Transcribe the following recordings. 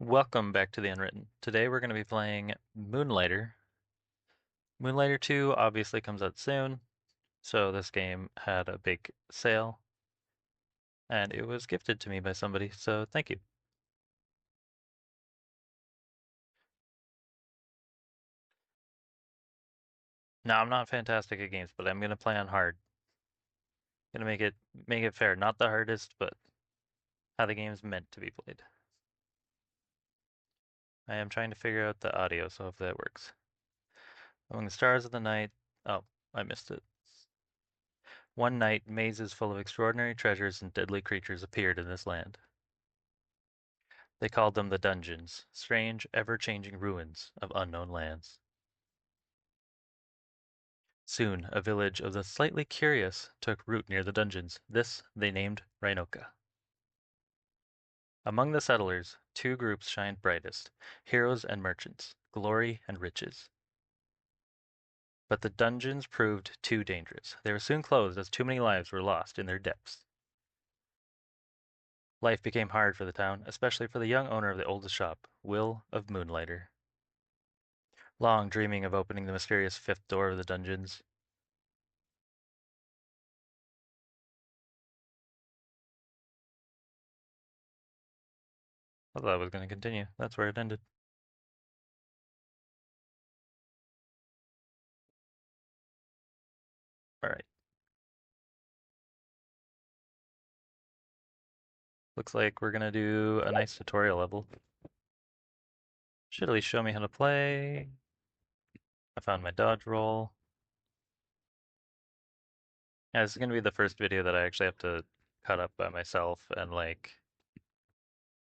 Welcome back to the Unwritten. Today we're going to be playing Moonlighter. Moonlighter 2 obviously comes out soon, so this game had a big sale, and it was gifted to me by somebody, so thank you. Now, I'm not fantastic at games, but I'm going to play on hard. Gonna make it fair, not the hardest, but how the game's meant to be played. I am trying to figure out the audio, so hopefully that works. Among the stars of the night. Oh, I missed it. One night, mazes full of extraordinary treasures and deadly creatures appeared in this land. They called them the dungeons, strange, ever-changing ruins of unknown lands. Soon, a village of the slightly curious took root near the dungeons. This they named Rhinoka. Among the settlers, two groups shined brightest, heroes and merchants, glory and riches. But the dungeons proved too dangerous. They were soon closed as too many lives were lost in their depths. Life became hard for the town, especially for the young owner of the oldest shop, Will of Moonlighter. Long dreaming of opening the mysterious fifth door of the dungeons, I thought I was going to continue. That's where it ended. All right. Looks like we're going to do a nice tutorial level. Should at least show me how to play. I found my dodge roll. Yeah, this is going to be the first video that I actually have to cut up by myself and like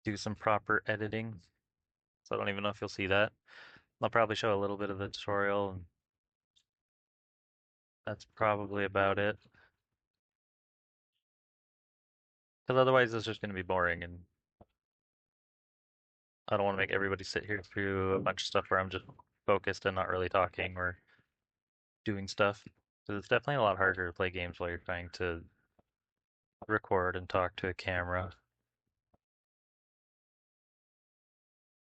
do some proper editing. So I don't even know if you'll see that. I'll probably show a little bit of the tutorial, and that's probably about it. Because otherwise it's just going to be boring, and I don't want to make everybody sit here through a bunch of stuff where I'm just focused and not really talking or doing stuff. Because it's definitely a lot harder to play games while you're trying to record and talk to a camera.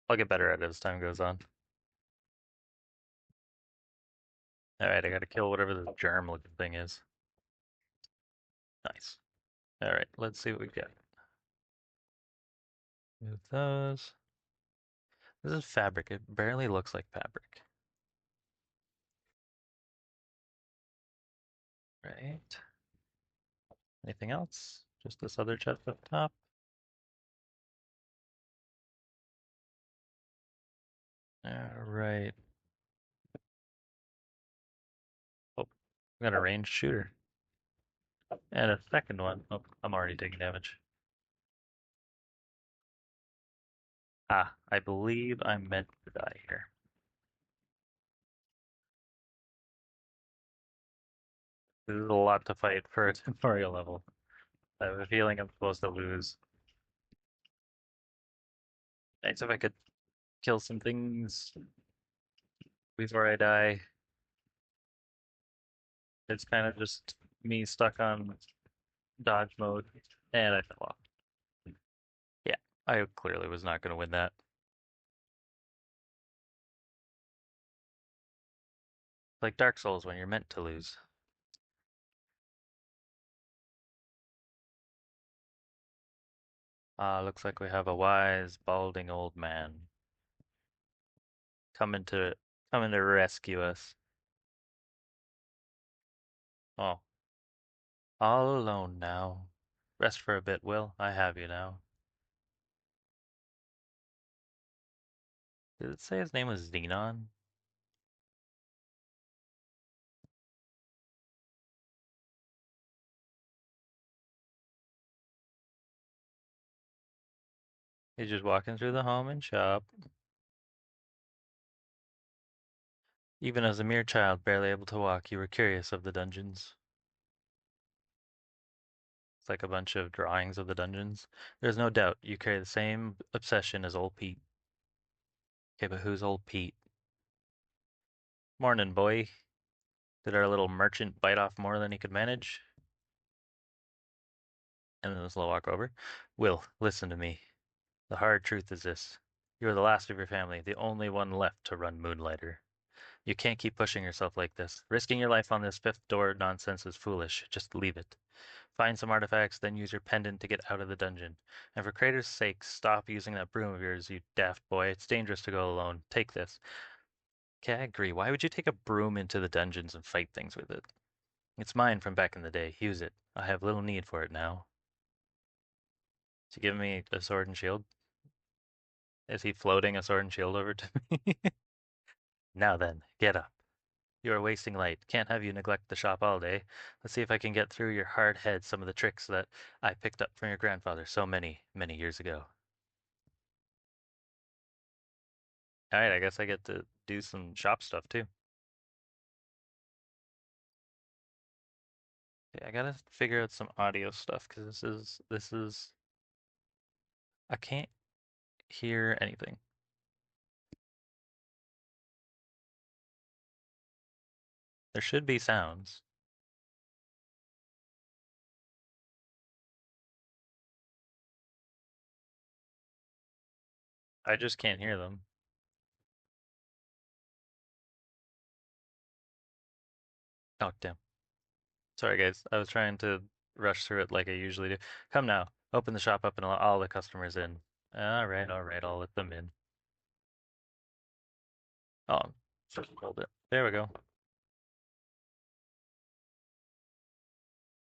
I'll get better at it as time goes on. Alright, I gotta kill whatever the germ looking thing is. Nice. Alright, let's see what we get. Move those. This is fabric. It barely looks like fabric. Right. Anything else? Just this other chest up top. Alright. Oh, we got a ranged shooter. And a second one. Oh, I'm already taking damage. Ah, I believe I'm meant to die here. This is a lot to fight for a tutorial level. I have a feeling I'm supposed to lose. Nice if I could kill some things before I die. It's kind of just me stuck on dodge mode, and I fell off. Yeah, I clearly was not going to win that. Like Dark Souls when you're meant to lose. Looks like we have a wise, balding old man coming to coming to rescue us. Oh, all alone now. Rest for a bit, Will. I have you now. Did it say his name was Xenon? He's just walking through the home and shop. Even as a mere child, barely able to walk, you were curious of the dungeons. It's like a bunch of drawings of the dungeons. There's no doubt you carry the same obsession as old Pete. Okay, but who's old Pete? Morning, boy. Did our little merchant bite off more than he could manage? And then a slow walk over. Will, listen to me. The hard truth is this. You are the last of your family, the only one left to run Moonlighter. You can't keep pushing yourself like this. Risking your life on this fifth door nonsense is foolish. Just leave it. Find some artifacts, then use your pendant to get out of the dungeon. And for Crater's sake, stop using that broom of yours, you daft boy. It's dangerous to go alone. Take this. Okay, I agree. Why would you take a broom into the dungeons and fight things with it? It's mine from back in the day. Use it. I have little need for it now. Is he giving me a sword and shield? Is he floating a sword and shield over to me? Now then, get up. You are wasting light. Can't have you neglect the shop all day. Let's see if I can get through your hard head some of the tricks that I picked up from your grandfather so many, many years ago. All right, I guess I get to do some shop stuff too. Okay, I gotta figure out some audio stuff because this is I can't hear anything. There should be sounds. I just can't hear them. Oh, damn. Sorry, guys. I was trying to rush through it like I usually do. Come now. Open the shop up and allow all the customers in. All right, I'll let them in. Oh, just hold it. There we go.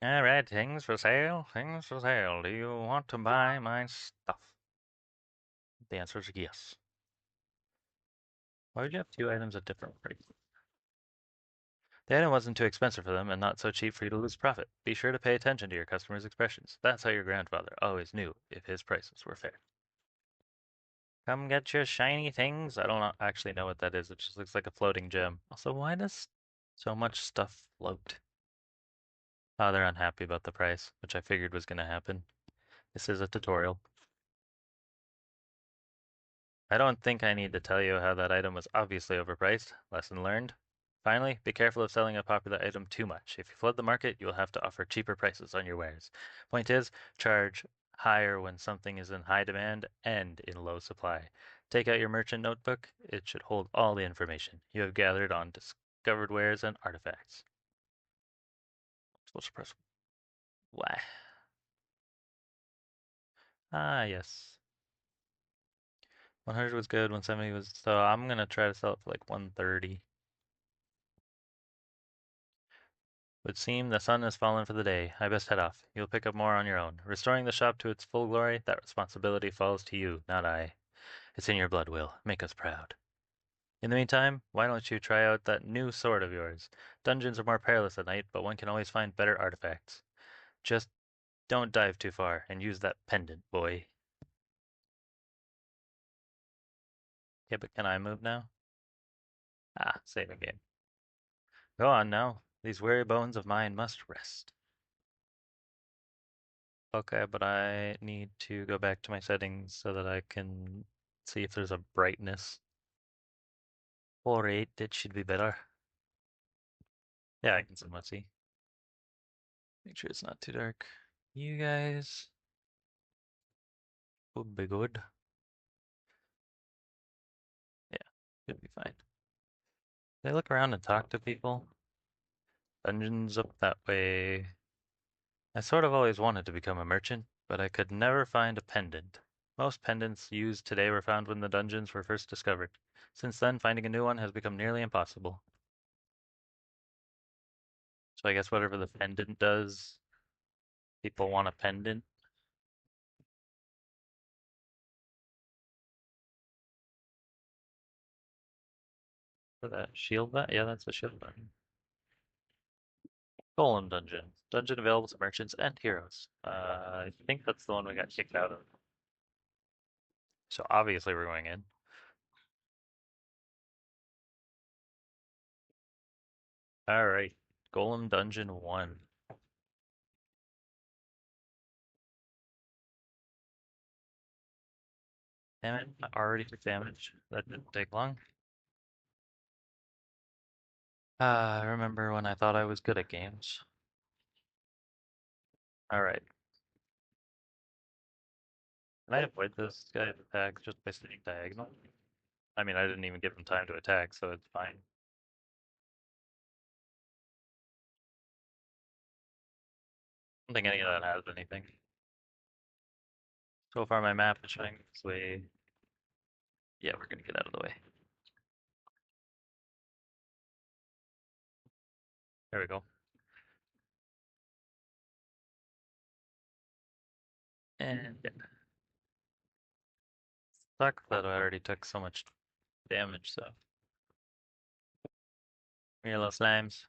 All right, things for sale, things for sale. Do you want to buy my stuff? The answer is yes. Why would you have two items at different prices? The item wasn't too expensive for them and not so cheap for you to lose profit. Be sure to pay attention to your customers' expressions. That's how your grandfather always knew if his prices were fair. Come get your shiny things. I don't actually know what that is. It just looks like a floating gem. Also, why does so much stuff float? Oh, they're unhappy about the price, which I figured was going to happen. This is a tutorial. I don't think I need to tell you how that item was obviously overpriced. Lesson learned. Finally, be careful of selling a popular item too much. If you flood the market, you'll have to offer cheaper prices on your wares. Point is, charge higher when something is in high demand and in low supply. Take out your merchant notebook. It should hold all the information you have gathered on discovered wares and artifacts. Supposed to press Y. Ah, yes. 100 was good, 170 was, so I'm gonna try to sell it for like 130. Would seem the sun has fallen for the day. I best head off. You'll pick up more on your own. Restoring the shop to its full glory, that responsibility falls to you, not I. It's in your blood, Will. Make us proud. In the meantime, why don't you try out that new sword of yours? Dungeons are more perilous at night, but one can always find better artifacts. Just don't dive too far and use that pendant, boy. Yeah, but can I move now? Ah, save a game. Go on now. These weary bones of mine must rest. Okay, but I need to go back to my settings so that I can see if there's a brightness. 4:8, it should be better. Yeah, I can somewhat see. Make sure it's not too dark. You guys would be good. Yeah, should be fine. They look around and talk to people. Dungeons up that way. I sort of always wanted to become a merchant, but I could never find a pendant. Most pendants used today were found when the dungeons were first discovered. Since then, finding a new one has become nearly impossible. So I guess whatever the pendant does, people want a pendant for that shield button. Yeah, that's a shield button. Golem dungeon. Dungeon available to merchants and heroes. I think that's the one we got kicked out of. So obviously we're going in. All right. Golem dungeon 1. Damn it, I already took damage. That didn't take long. I remember when I thought I was good at games. All right. Can I avoid this guy's attack just by staying diagonal? I mean, I didn't even give him time to attack, so it's fine. I don't think any of that has anything. So far, my map is showing this way. Yeah, we're gonna get out of the way. There we go. And yeah, sucks that I already took so much damage, so. Perilous slimes.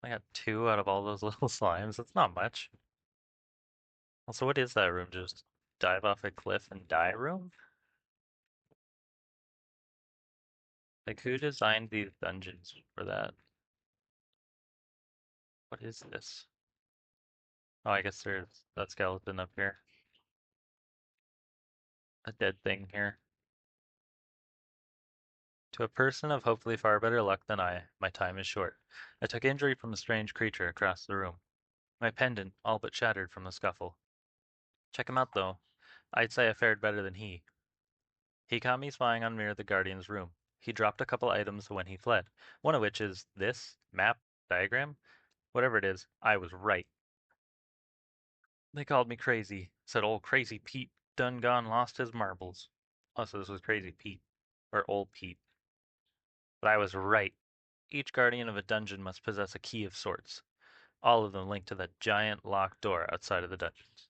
I got two out of all those little slimes. That's not much. Also, what is that room? Just dive off a cliff and die room? Like, who designed these dungeons for that? What is this? Oh, I guess there's that skeleton up here. A dead thing here. To a person of hopefully far better luck than I, my time is short. I took injury from a strange creature across the room. My pendant all but shattered from the scuffle. Check him out, though. I'd say I fared better than he. He caught me spying on Mir the Guardian's room. He dropped a couple items when he fled, one of which is this map diagram. Whatever it is, I was right. They called me crazy, said old crazy Pete done gone lost his marbles. Oh, so this was crazy Pete, or old Pete. But I was right. Each guardian of a dungeon must possess a key of sorts, all of them linked to that giant locked door outside of the dungeons.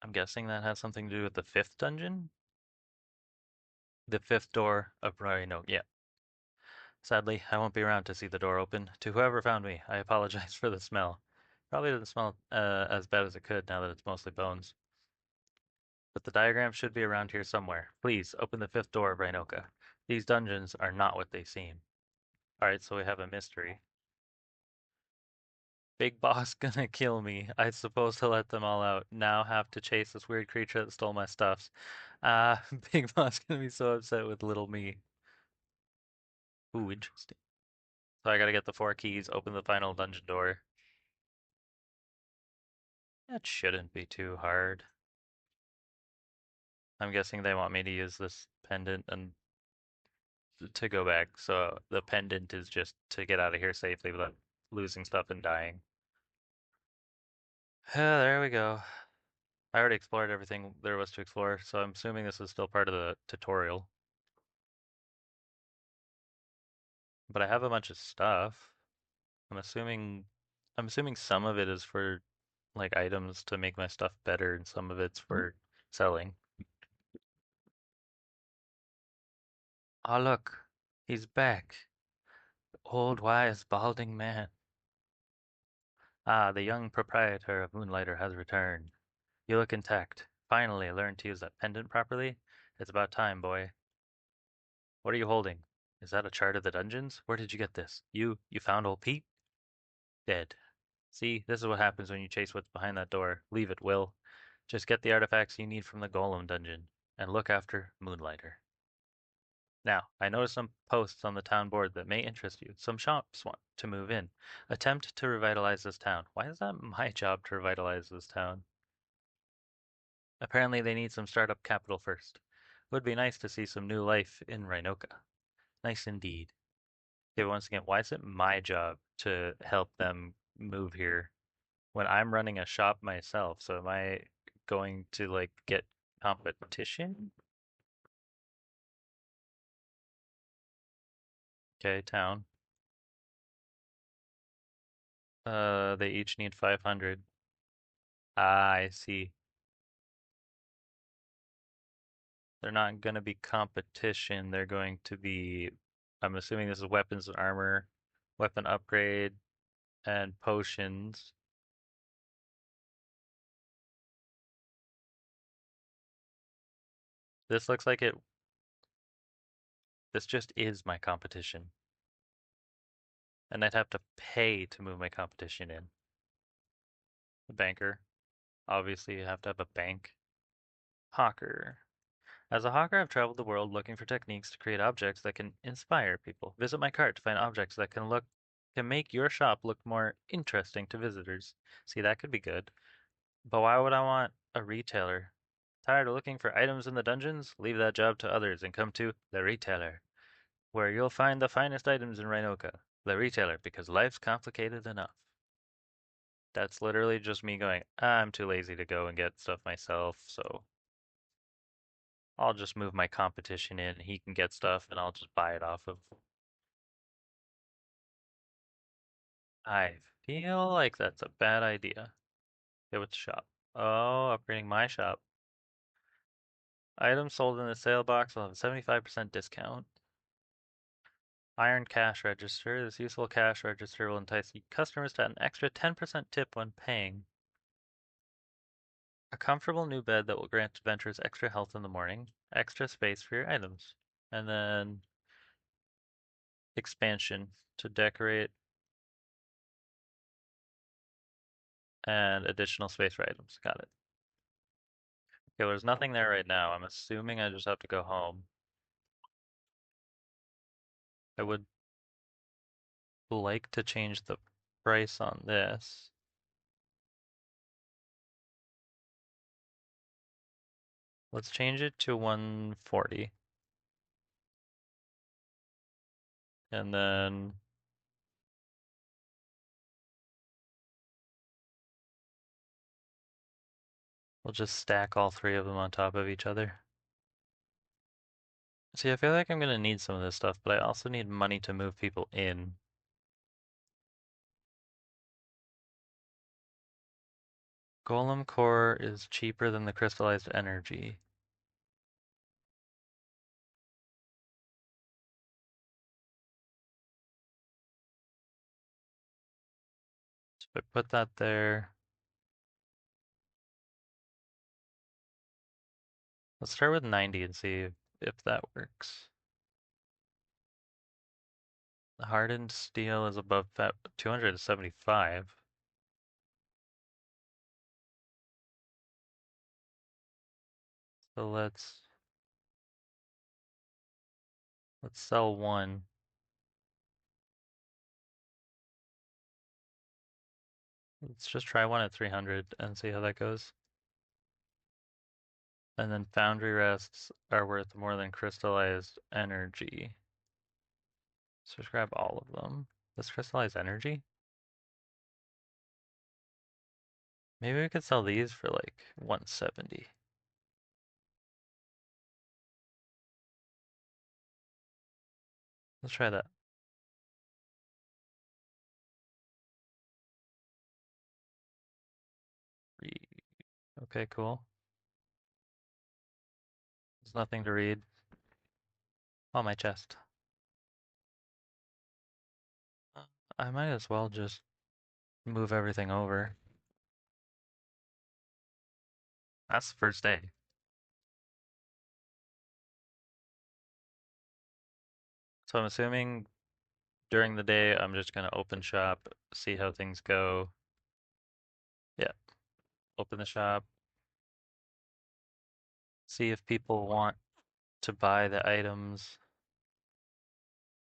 I'm guessing that has something to do with the fifth dungeon? The fifth door of Rhino. Yeah. Sadly, I won't be around to see the door open. To whoever found me, I apologize for the smell. Probably doesn't smell as bad as it could now that it's mostly bones. But the diagram should be around here somewhere. Please, open the fifth door of Rhinoka. These dungeons are not what they seem. Alright, so we have a mystery. Big boss gonna kill me. I suppose to let them all out. Now have to chase this weird creature that stole my stuffs. Big boss gonna be so upset with little me. Ooh, interesting. So I gotta get the four keys, open the final dungeon door. That shouldn't be too hard. I'm guessing they want me to use this pendant and to go back. So the pendant is just to get out of here safely without losing stuff and dying. There we go. I already explored everything there was to explore, so I'm assuming this is still part of the tutorial. But I have a bunch of stuff. I'm assuming some of it is for like items to make my stuff better and some of it's for selling. Oh look, he's back. Old wise balding man. Ah, the young proprietor of Moonlighter has returned. You look intact. Finally learned to use that pendant properly? It's about time, boy. What are you holding? Is that a chart of the dungeons? Where did you get this? You found old Pete? Dead. See, this is what happens when you chase what's behind that door. Leave it, Will. Just get the artifacts you need from the Golem dungeon, and look after Moonlighter. Now, I noticed some posts on the town board that may interest you. Some shops want to move in. Attempt to revitalize this town. Why is that my job to revitalize this town? Apparently they need some startup capital first. Would be nice to see some new life in Rhinoka. Nice indeed. Okay, once again, why is it my job to help them move here when I'm running a shop myself? So am I going to like get competition? Okay, town. They each need 500. Ah, I see. They're not going to be competition. They're going to be, I'm assuming this is weapons and armor, weapon upgrade, and potions. This looks like it, this just is my competition. And I'd have to pay to move my competition in. The banker. Obviously, you have to have a bank. Hawker. As a hawker, I've traveled the world looking for techniques to create objects that can inspire people. Visit my cart to find objects that can look Can make your shop look more interesting to visitors. See, that could be good. But why would I want a retailer? Tired of looking for items in the dungeons? Leave that job to others and come to the retailer, where you'll find the finest items in Rhinoka. The retailer, because life's complicated enough. That's literally just me going, I'm too lazy to go and get stuff myself, so I'll just move my competition in. He can get stuff and I'll just buy it off of. I feel like that's a bad idea. Okay, what's shop? Oh, upgrading my shop. Items sold in the sale box will have a 75% discount. Iron cash register. This useful cash register will entice customers to an extra 10% tip when paying. A comfortable new bed that will grant adventurers extra health in the morning, extra space for your items. And then expansion to decorate and additional space for items. Got it. Okay, well, there's nothing there right now. I'm assuming I just have to go home. I would like to change the price on this. Let's change it to 140. And then we'll just stack all three of them on top of each other. See, I feel like I'm gonna need some of this stuff, but I also need money to move people in. Golem core is cheaper than the crystallized energy. So if I put that there, let's start with 90 and see if that works. The hardened steel is above that 275. So let's sell one. Let's just try one at 300 and see how that goes. And then foundry rests are worth more than crystallized energy. So just grab all of them. This crystallized energy? Maybe we could sell these for like 170. Let's try that. Okay, cool. There's nothing to read. On my chest. I might as well just move everything over. That's the first day. So I'm assuming during the day I'm just gonna open shop, see how things go. Yeah, open the shop, see if people want to buy the items,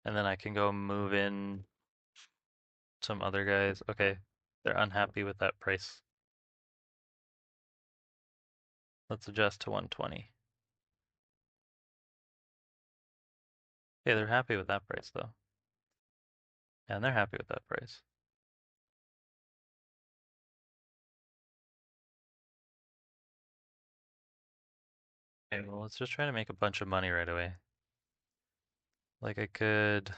and then I can go move in some other guys. Okay, they're unhappy with that price. Let's adjust to 120. Yeah, they're happy with that price though. And they're happy with that price. Okay, well, let's just try to make a bunch of money right away. Like I could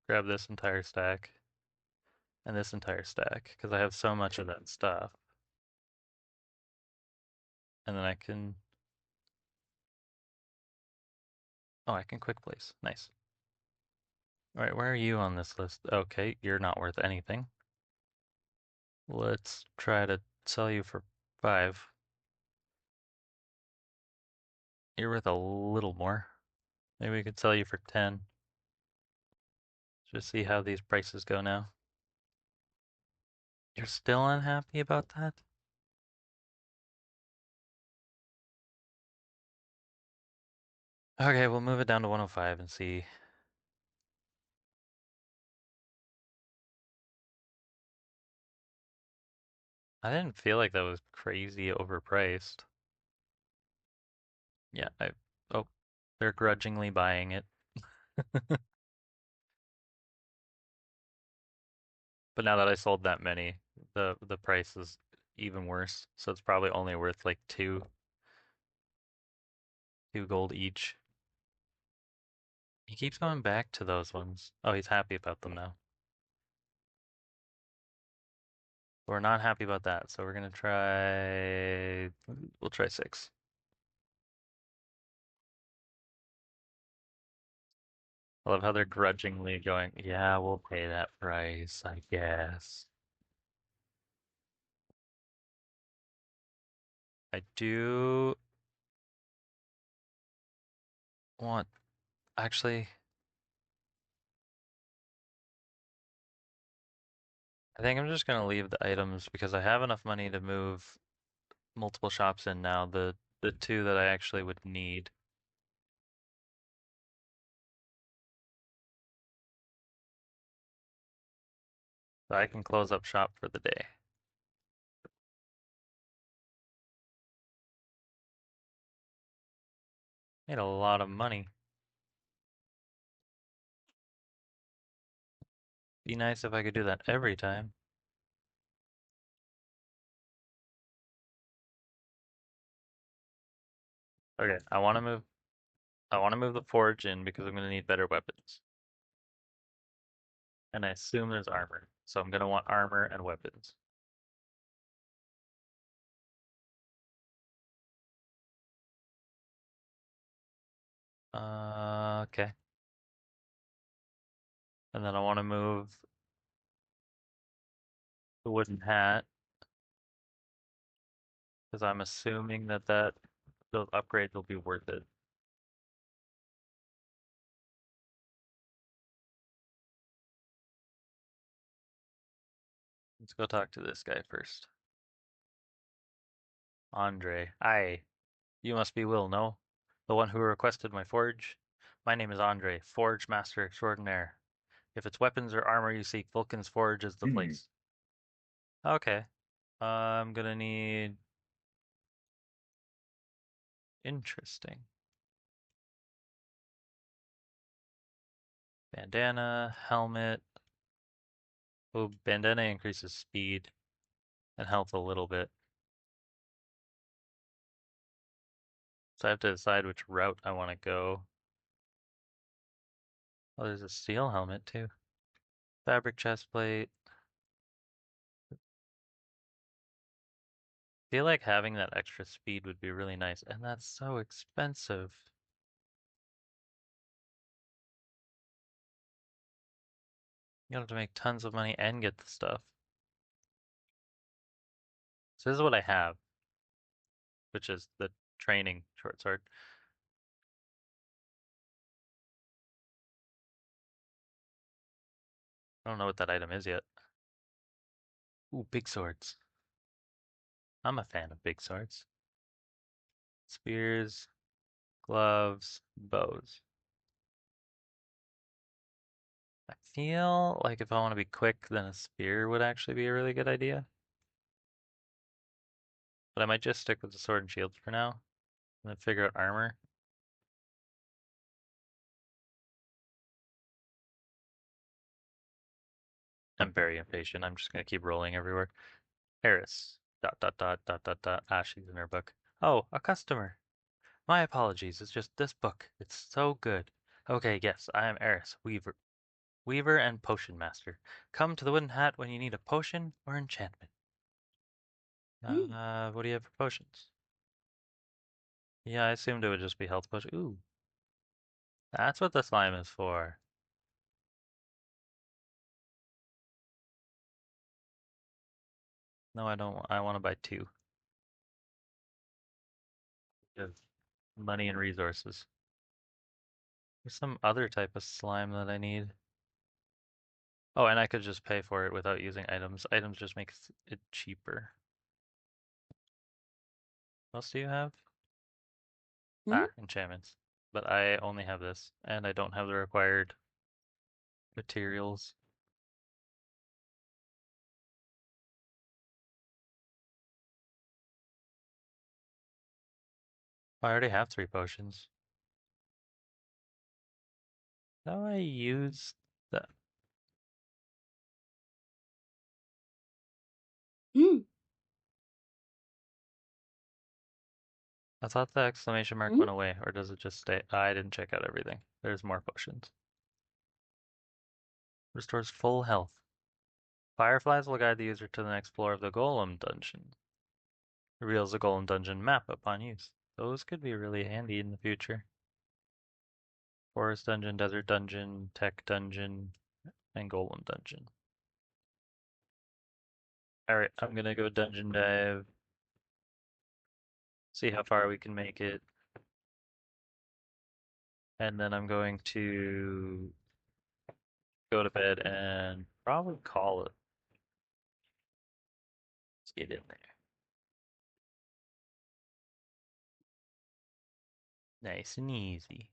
grab this entire stack and this entire stack because I have so much of that stuff. And then I can, oh, I can quick place. Nice. All right, where are you on this list? Okay, you're not worth anything. Let's try to sell you for 5. You're worth a little more. Maybe we could sell you for 10. Just see how these prices go now. You're still unhappy about that? Okay, we'll move it down to 105 and see. I didn't feel like that was crazy overpriced. Yeah, oh, they're grudgingly buying it. But now that I sold that many, the price is even worse. So it's probably only worth like two gold each. He keeps going back to those ones. Oh, he's happy about them now. We're not happy about that, so we're gonna try. We'll try 6. I love how they're grudgingly going, yeah, we'll pay that price, I guess. I do want, actually, I think I'm just gonna leave the items because I have enough money to move multiple shops in now. The two that I actually would need. So I can close up shop for the day. Made a lot of money. Be nice if I could do that every time. Okay, I want to move the forge in because I'm gonna need better weapons. And I assume there's armor. So I'm gonna want armor and weapons. Okay. And then I want to move the wooden hat because I'm assuming that those upgrades will be worth it. Let's go talk to this guy first. Andre. Aye. You must be Will, no? The one who requested my forge? My name is Andre, Forge Master Extraordinaire. If it's weapons or armor you seek, Vulcan's Forge is the place. Okay. I'm gonna need... Interesting. Bandana, helmet. Oh, bandana increases speed and health a little bit. So I have to decide which route I want to go. Oh, there's a steel helmet too. Fabric chest plate. Feel like having that extra speed would be really nice, and that's so expensive. You have to make tons of money and get the stuff. So this is what I have, which is the training short sword. I don't know what that item is yet. Ooh, big swords. I'm a fan of big swords. Spears, gloves, bows. I feel like if I want to be quick, then a spear would actually be a really good idea. But I might just stick with the sword and shield for now, and then figure out armor. I'm very impatient. I'm just gonna keep rolling everywhere. Eris. Dot dot dot dot dot dot. Ah, she's in her book. Oh, a customer. My apologies. It's just this book. It's so good. Okay, yes, I am Eris, Weaver and Potion Master. Come to the Wooden Hat when you need a potion or enchantment. What do you have for potions? Yeah, I assumed it would just be health potion. Ooh, that's what the slime is for. No, I don't. I want to buy 2. Give money and resources. There's some other type of slime that I need. Oh, and I could just pay for it without using items. Items just makes it cheaper. What else do you have? Ah, enchantments. But I only have this, and I don't have the required materials. I already have 3 potions. How do I use that? Mm. I thought the exclamation mark Mm. went away, or does it just stay? I didn't check out everything. There's more potions. Restores full health. Fireflies will guide the user to the next floor of the Golem dungeon. Reveals the Golem dungeon map upon use. Those could be really handy in the future. Forest dungeon, desert dungeon, tech dungeon, and Golem dungeon. Alright, I'm gonna go dungeon dive, see how far we can make it, and then I'm going to go to bed and probably call it. Let's get in there. Nice and easy.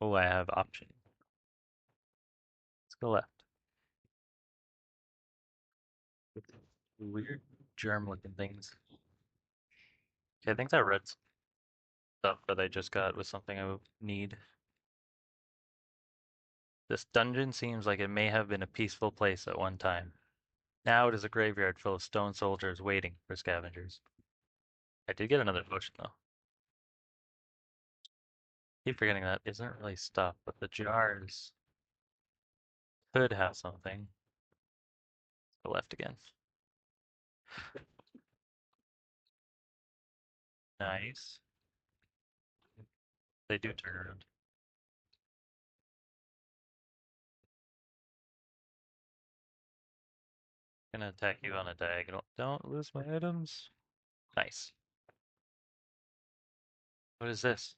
Oh, I have option. Let's go left. With weird germ looking things. Okay, I think that red stuff that I just got was something I would need. This dungeon seems like it may have been a peaceful place at one time. Now it is a graveyard full of stone soldiers waiting for scavengers. I did get another potion though. Keep forgetting that isn't really stuff, but the jars could have something. Go left again. Nice. They do turn around. Gonna attack you on a diagonal. Don't lose my items. Nice. What is this?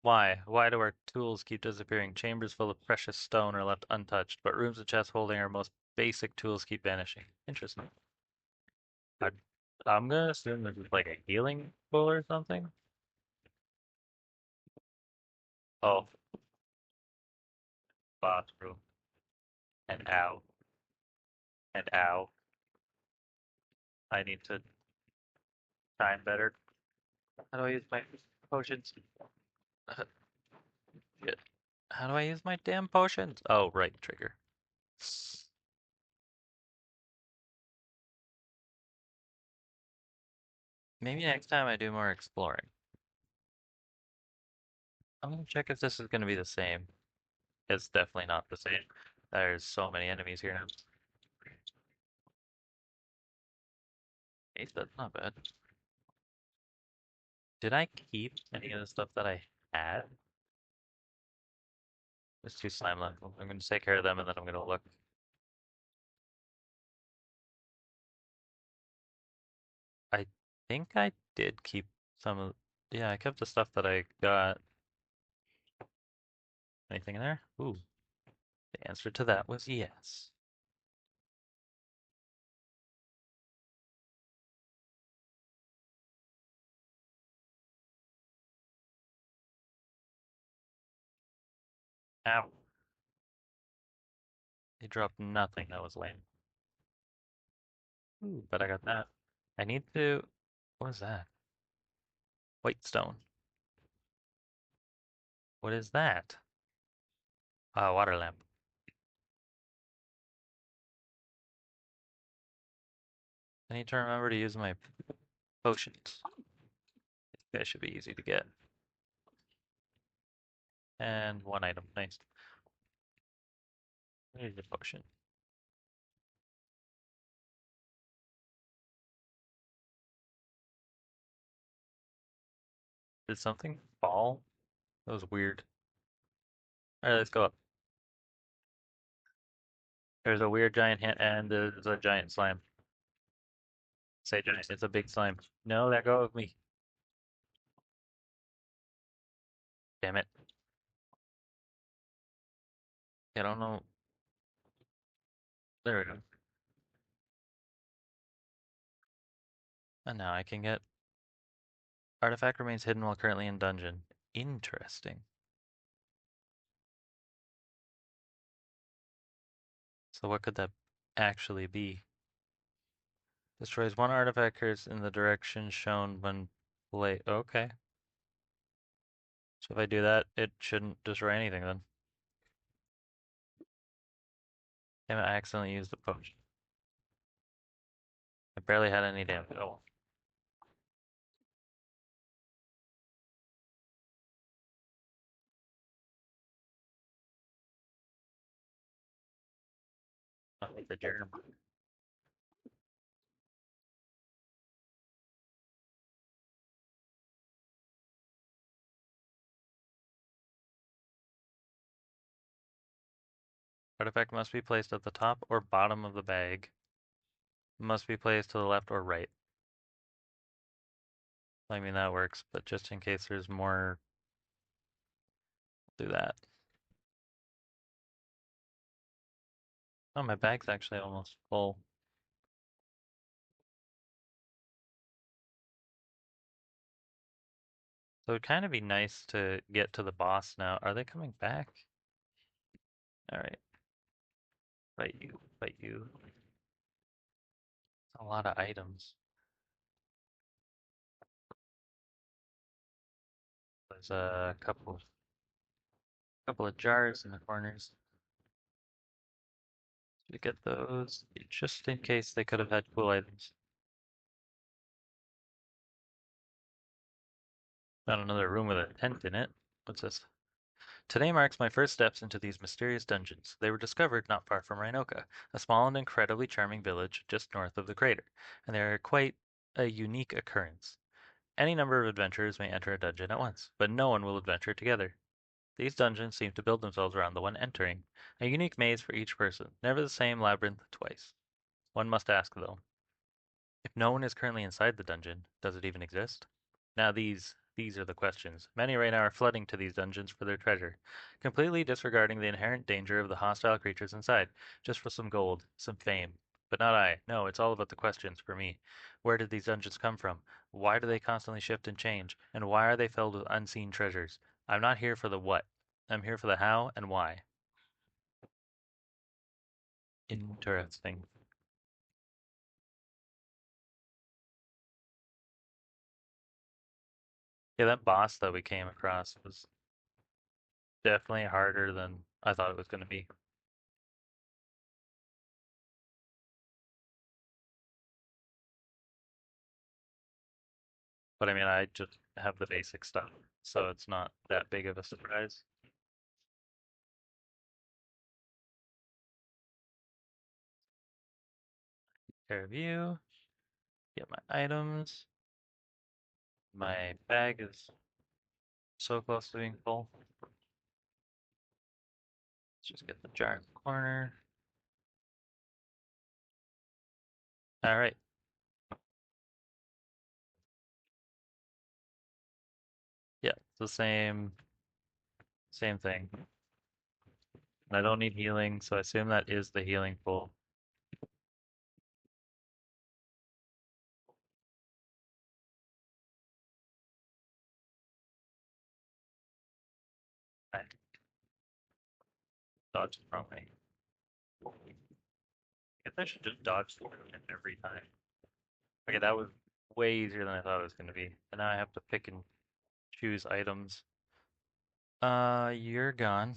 Why? Why do our tools keep disappearing? Chambers full of precious stone are left untouched, but rooms with chests holding our most basic tools keep vanishing. Interesting. I, I'm gonna assume this is like a healing pool or something. Oh, bathroom. And ow. And ow. I need to time better. How do I use my potions? Shit. How do I use my damn potions? Oh, right trigger. Maybe next time I do more exploring. I'm gonna check if this is gonna be the same. It's definitely not the same. There's so many enemies here now. Hey, that's not bad. Did I keep any of the stuff that I had? There's 2 slime left. I'm gonna take care of them and then I'm gonna look. I think I did keep some of. Yeah, I kept the stuff that I got. Anything in there? Ooh, the answer to that was yes. Ow. They dropped nothing. That was lame. Ooh, but I got that. I need to. What is that? White stone. What is that? Water lamp. I need to remember to use my potions. That should be easy to get. And 1 item. Nice. Here's the potion. Did something fall? That was weird. Alright, let's go up. There's a weird giant hand and there's a giant slime. Say giant, it's a big slime. No, let go of me. Damn it. I don't know. There we go. And now I can get artifact remains hidden while currently in dungeon. Interesting. So what could that actually be? Destroys one artifact curse in the direction shown when play. Okay. So if I do that, it shouldn't destroy anything then. Damn it, I accidentally used the potion. I barely had any damage. Oh well. Not like the germ. Artifact must be placed at the top or bottom of the bag. Must be placed to the left or right. I mean, that works, but just in case there's more, do that. Oh, my bag's actually almost full. So it'd kind of be nice to get to the boss now. Are they coming back? Alright, fight you, fight you. A lot of items. There's a couple of jars in the corners. To get those, just in case they could have had cool items. Found another room with a tent in it. What's this? Today marks my first steps into these mysterious dungeons. They were discovered not far from Rhinoka, a small and incredibly charming village just north of the crater, and they are quite a unique occurrence. Any number of adventurers may enter a dungeon at once, but no one will adventure together. These dungeons seem to build themselves around the one entering, a unique maze for each person, never the same labyrinth twice. One must ask, though, if no one is currently inside the dungeon, does it even exist? Now these are the questions. Many right now are flooding to these dungeons for their treasure, completely disregarding the inherent danger of the hostile creatures inside, just for some gold, some fame. But not I. No, it's all about the questions for me. Where did these dungeons come from? Why do they constantly shift and change? And why are they filled with unseen treasures? I'm not here for the what. I'm here for the how and why. Interesting. Yeah, that boss that we came across was definitely harder than I thought it was going to be. But I mean, I just have the basic stuff, so it's not that big of a surprise. Care of you, get my items. My bag is so close to being full. Let's just get the jar in the corner. All right, yeah, it's the same thing. I don't need healing, so I assume that is the healing pool. I dodged from me. I guess I should just dodge through it every time. Okay, that was way easier than I thought it was going to be. And now I have to pick and choose items. You're gone.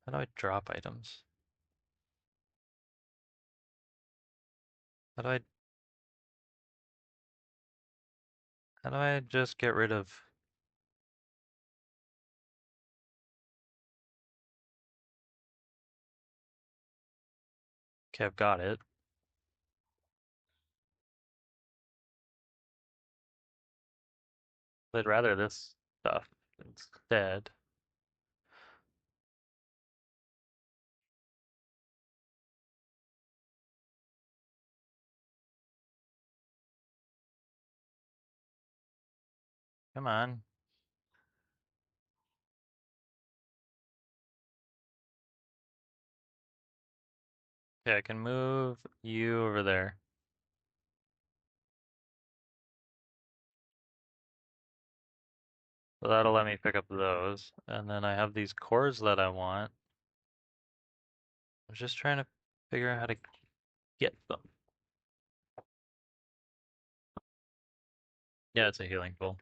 How do I drop items? How do I how do I just get rid of okay, I've got it. I'd rather this stuff instead. Come on. Okay, I can move you over there. So that'll let me pick up those. And then I have these cores that I want. I'm just trying to Figure out how to get them. Yeah, it's a healing pool.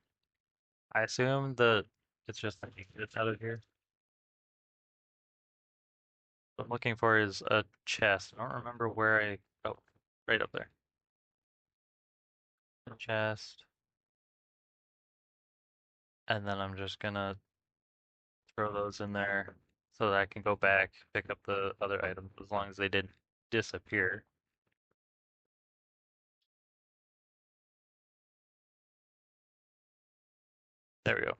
I assume that it's just it's out of here. What I'm looking for is a chest. I don't remember where I. Oh, right up there. Chest. And then I'm just gonna throw those in there so that I can go back, pick up the other items as long as they didn't disappear. There we go.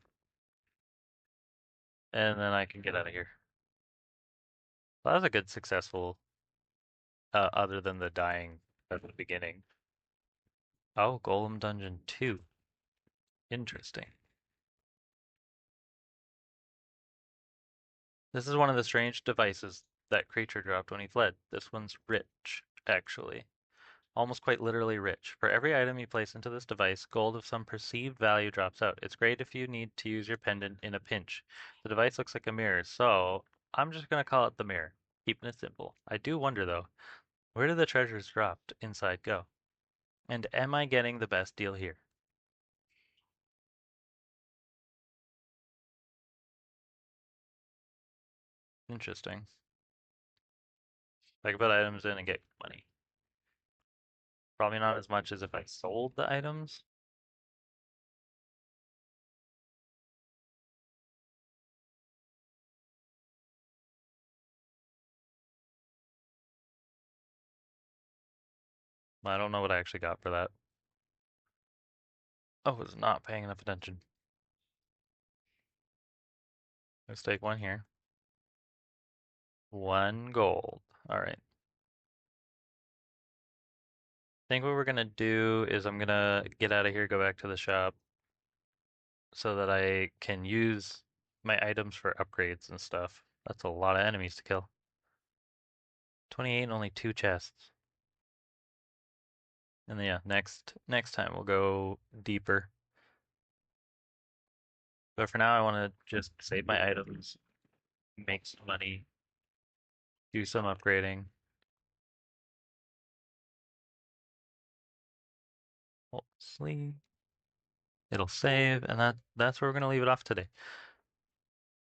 And then I can get out of here. Well, that was a good successful, other than the dying at the beginning. Oh, Golem Dungeon 2. Interesting. This is one of the strange devices that creature dropped when he fled. This one's rich, actually. Almost quite literally rich. For every item you place into this device, gold of some perceived value drops out. It's great if you need to use your pendant in a pinch. The device looks like a mirror, so I'm just gonna call it the mirror, keeping it simple. I do wonder though, where do the treasures dropped inside go? And am I getting the best deal here? Interesting. I can put items in and get money. Probably not as much as if I sold the items. I don't know what I actually got for that. Oh, I was not paying enough attention. Let's take one here. 1 gold. All right. I think what we're gonna do is I'm gonna get out of here, go back to the shop so that I can use my items for upgrades and stuff. That's a lot of enemies to kill. 28 and only 2 chests. And then, yeah, next time we'll go deeper. But for now I want to just save my items, make some money, do some upgrading. Hopefully it'll save, and that's where we're gonna leave it off today.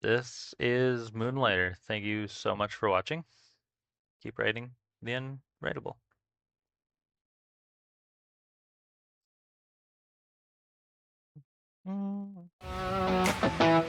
This is Moonlighter. Thank you so much for watching. Keep writing the unwritable. Mm.